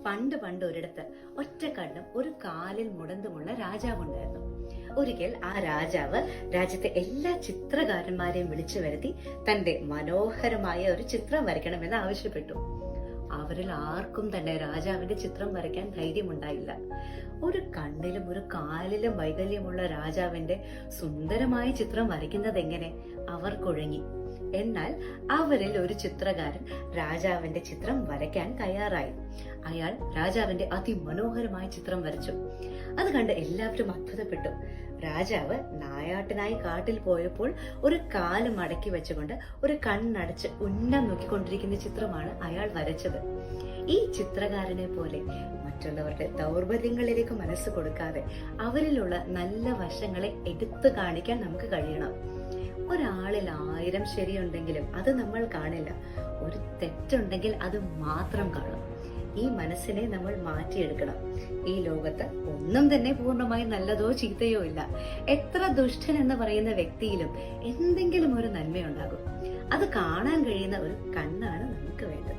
പണ്ട് പണ്ട് ഒരിടത്ത് ഒറ്റ കണ്ണും ഒരു കാലിൽ മുടന്തുമുള്ള രാജാവുണ്ടായിരുന്നു. ഒരിക്കൽ ആ രാജാവ് രാജ്യത്തെ എല്ലാ ചിത്രകാരന്മാരെയും വിളിച്ചു വരുത്തി തന്റെ മനോഹരമായ ഒരു ചിത്രം വരയ്ക്കണമെന്ന് ആവശ്യപ്പെട്ടു. അവരിൽ ആർക്കും തന്നെ രാജാവിന്റെ ചിത്രം വരയ്ക്കാൻ ധൈര്യമുണ്ടായില്ല. ഒരു കണ്ണിലും ഒരു കാലിലും വൈകല്യമുള്ള രാജാവിന്റെ സുന്ദരമായ ചിത്രം വരയ്ക്കുന്നത് എങ്ങനെ? അവർ കുഴങ്ങി. എന്നാൽ അവരിൽ ഒരു ചിത്രകാരൻ രാജാവിന്റെ ചിത്രം വരയ്ക്കാൻ തയ്യാറായി. അയാൾ രാജാവിന്റെ അതിമനോഹരമായ ചിത്രം വരച്ചു. അത് കണ്ട് എല്ലാവരും അത്ഭുതപ്പെട്ടു. രാജാവ് നായാട്ടിനായി കാട്ടിൽ പോയപ്പോൾ ഒരു കാല് മടക്കി വെച്ചുകൊണ്ട് ഒരു കണ്ണടച്ച് ഉന്നം നോക്കിക്കൊണ്ടിരിക്കുന്ന ചിത്രമാണ് അയാൾ വരച്ചത്. ഈ ചിത്രകാരനെ പോലെ മറ്റുള്ളവരുടെ ദൗർബല്യങ്ങളിലേക്ക് മനസ്സ് കൊടുക്കാതെ അവരിലുള്ള നല്ല വശങ്ങളെ എടുത്തു കാണിക്കാൻ നമുക്ക് കഴിയണം. ഒരാളിൽ 1000 ശരിയുണ്ടെങ്കിലും അത് നമ്മൾ കാണില്ല. ഒരു തെറ്റുണ്ടെങ്കിൽ അത് മാത്രം കാണും. ഈ മനസ്സിനെ നമ്മൾ മാറ്റിയെടുക്കണം. ഈ ലോകത്ത് ഒന്നും തന്നെ പൂർണ്ണമായി നല്ലതോ ചീത്തയോ ഇല്ല. എത്ര ദുഷ്ടൻ എന്ന് പറയുന്ന വ്യക്തിയിലും എന്തെങ്കിലും ഒരു നന്മയുണ്ടാകും. അത് കാണാൻ കഴിയുന്ന ഒരു കണ്ണാണ് നമുക്ക് വേണ്ടത്.